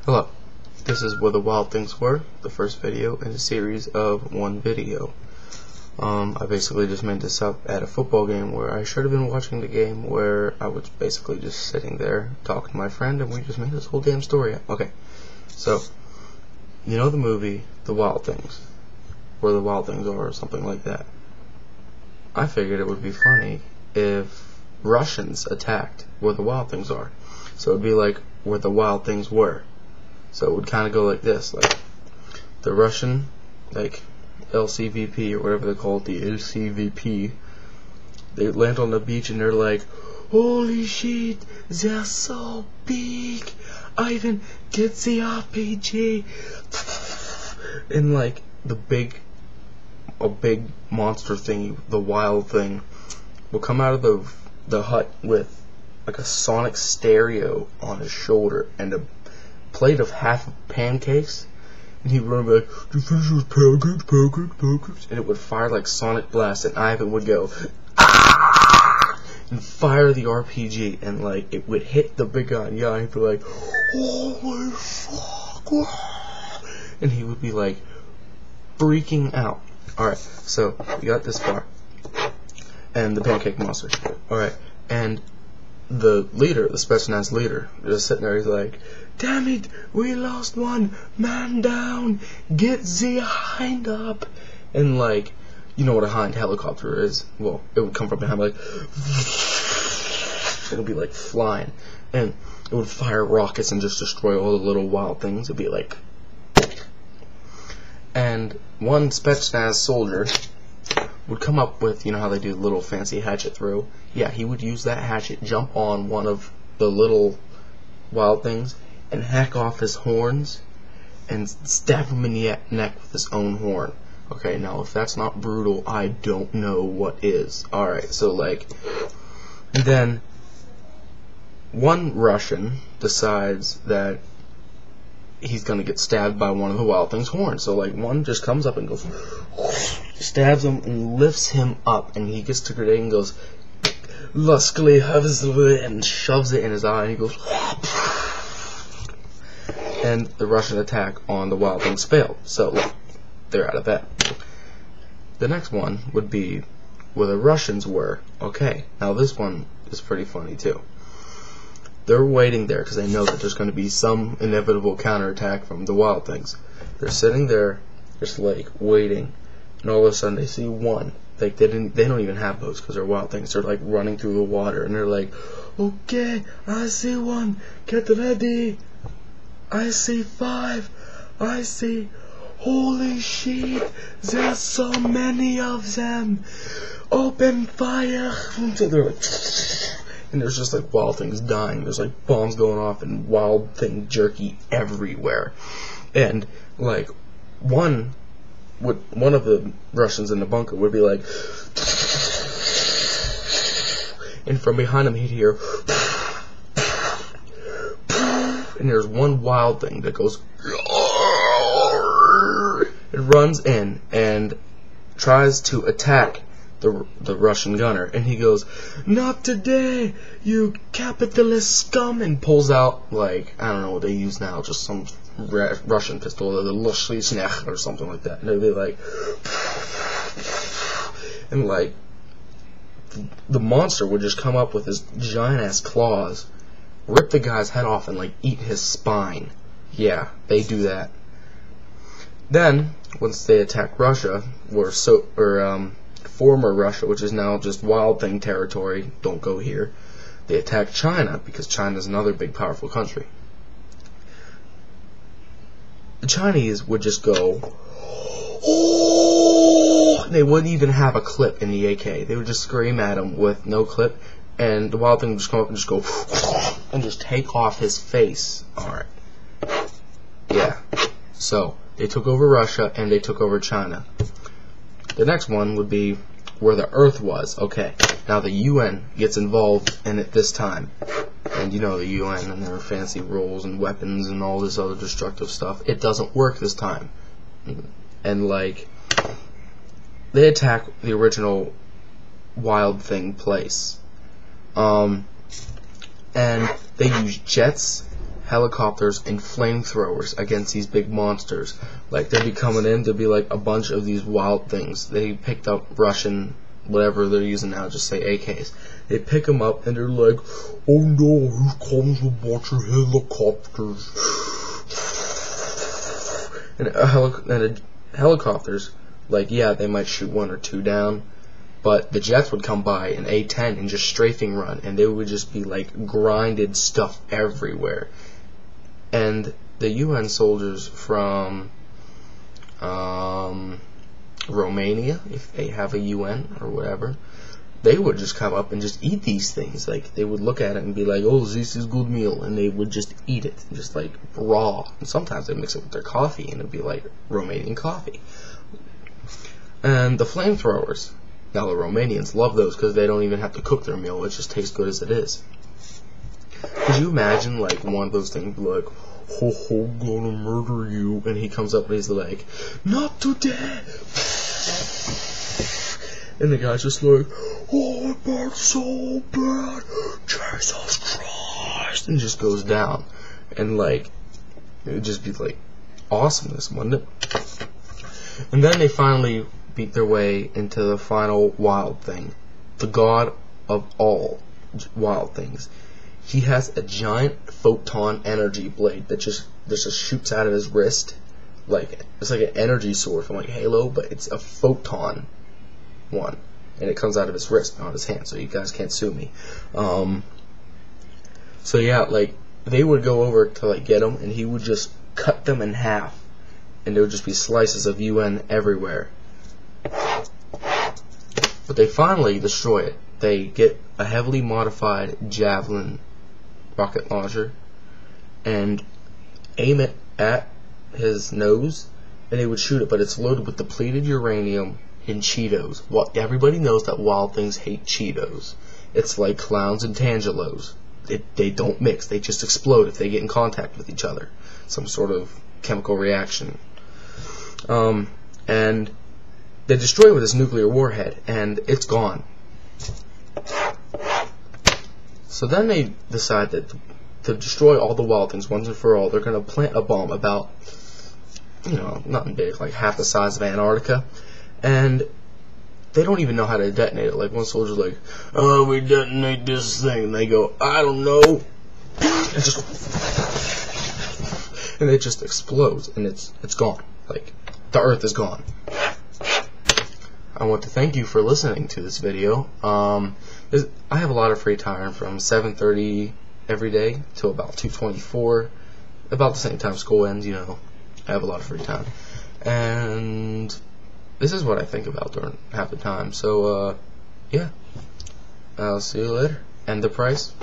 Hello, this is Where the Wild Things Were, the first video in a series of one video. I basically just made this up at a football game where I should have been watching the game, where I was basically just sitting there talking to my friend and we just made this whole damn story up. Okay, so, you know the movie The Wild Things, Where the Wild Things Are, or something like that. I figured it would be funny if Russians attacked Where the Wild Things Are. So it would be like Where the Wild Things Were. So it would kind of go like this, like the Russian, like LCVP or whatever they call it, the LCVP. They land on the beach and they're like, "Holy shit, they're so big! Ivan, get the RPG!" And like a big monster thing, the wild thing, will come out of the hut with like a sonic stereo on his shoulder and a plate of half pancakes, and he would run like, "Do you finish those pancakes?" And it would fire like sonic blast, and Ivan would go, "Ah!" and fire the RPG, and like it would hit the big guy, and he'd be like, "Holy fuck!" And he would be like freaking out. Alright, so we got this far, and the pancake monster. Alright, and the leader, the Spetsnaz leader, just sitting there, he's like, "Damn it, we lost one, man down, get the hind up." And like, you know what a hind helicopter is? Well, it would come from behind, like, it would be like flying, and it would fire rockets and just destroy all the little wild things. It'd be like, and one Spetsnaz soldier would come up with, you know how they do the little fancy hatchet throw? Yeah, he would use that hatchet, jump on one of the little wild things, and hack off his horns, and stab him in the neck with his own horn. Okay, now if that's not brutal, I don't know what is. Alright, so like, then one Russian decides that he's gonna get stabbed by one of the wild thing's horns. So like, one just comes up and goes, stabs him and lifts him up, and he gets to grenade and goes, "Luskily," and shoves it in his eye, and he goes, and the Russian attack on the wild things failed. So they're out of that. The next one would be Where the Russians Were. Okay, now this one is pretty funny too. They're waiting there because they know that there's going to be some inevitable counterattack from the wild things. They're sitting there, just like waiting, and all of a sudden they see one. Like they don't even have boats because they're wild things. They're like running through the water, and they're like, "Okay, I see one. Get ready. I see 5. I see. Holy shit! There's so many of them. Open fire!" So they're like, and there's just like wild things dying. There's like bombs going off and wild thing jerky everywhere. And like one of the Russians in the bunker would be like, and from behind him he'd hear, and there's one wild thing that goes, it runs in and tries to attack the Russian gunner, and he goes, "Not today, you capitalist scum," and pulls out, like, I don't know what they use now, just some Russian pistol, the Lushlishnech or something like that, and they'd be like, and like, the monster would just come up with his giant ass claws, rip the guy's head off, and like eat his spine. Yeah, they do that. Then once they attack Russia, former Russia, which is now just wild thing territory, don't go here, they attack China because China is another big powerful country. The Chinese would just go, "Oh!" They wouldn't even have a clip in the AK. They would just scream at him with no clip, and the wild thing would just come up and just go and just take off his face. Alright. Yeah. So they took over Russia and they took over China. The next one would be Where the Earth Was. Okay, now the UN gets involved in it this time. And you know the UN and their fancy rules and weapons and all this other destructive stuff. It doesn't work this time. And like, they attack the original wild thing place. And they use jets helicopters and flamethrowers against these big monsters. Like, they'd be coming in, there'd be like a bunch of these wild things. They picked up Russian, whatever they're using now, just say AKs. They pick them up and they're like, oh no, here comes a bunch of helicopters. And helicopters, like, yeah, they might shoot 1 or 2 down, but the jets would come by in A-10 and just strafing run, and they would just be like grinded stuff everywhere. And the UN soldiers from Romania, if they have a UN or whatever, they would just come up and just eat these things. Like, they would look at it and be like, oh, this is good meal, and they would just eat it, just like raw. And sometimes they'd mix it with their coffee, and it'd be like Romanian coffee. And the flamethrowers, now the Romanians love those because they don't even have to cook their meal, it just tastes good as it is. Could you imagine, like, one of those things, like, ho ho, gonna murder you, and he comes up and he's like, not today! And the guy's just like, oh, it burns so bad, Jesus Christ, and just goes down. And, like, it would just be, like, awesomeness, wouldn't it? And then they finally beat their way into the final wild thing, the god of all wild things. He has a giant photon energy blade that just shoots out of his wrist. Like, it's like an energy sword from like Halo, but it's a photon one, and it comes out of his wrist, not his hand, so you guys can't sue me. So yeah, like, they would go over to like get him, and he would just cut them in half, and there would just be slices of UN everywhere. But they finally destroy it. They get a heavily modified Javelin rocket launcher and aim it at his nose, and they would shoot it, but it's loaded with depleted uranium and Cheetos. Well, everybody knows that wild things hate Cheetos. It's like clowns and Tangelos. They don't mix. They just explode if they get in contact with each other. Some sort of chemical reaction. And they destroy it with this nuclear warhead, and it's gone. So then they decide that to destroy all the wild things once and for all, they're going to plant a bomb about, nothing big, like half the size of Antarctica, and they don't even know how to detonate it. Like, one soldier's like, oh, we detonate this thing, and they go, I don't know, and it just explodes, and it's gone. Like, the Earth is gone. I want to thank you for listening to this video. I have a lot of free time from 7:30 every day till about 2:24, about the same time school ends. I have a lot of free time, and this is what I think about during half the time. So yeah, I'll see you later. And the price.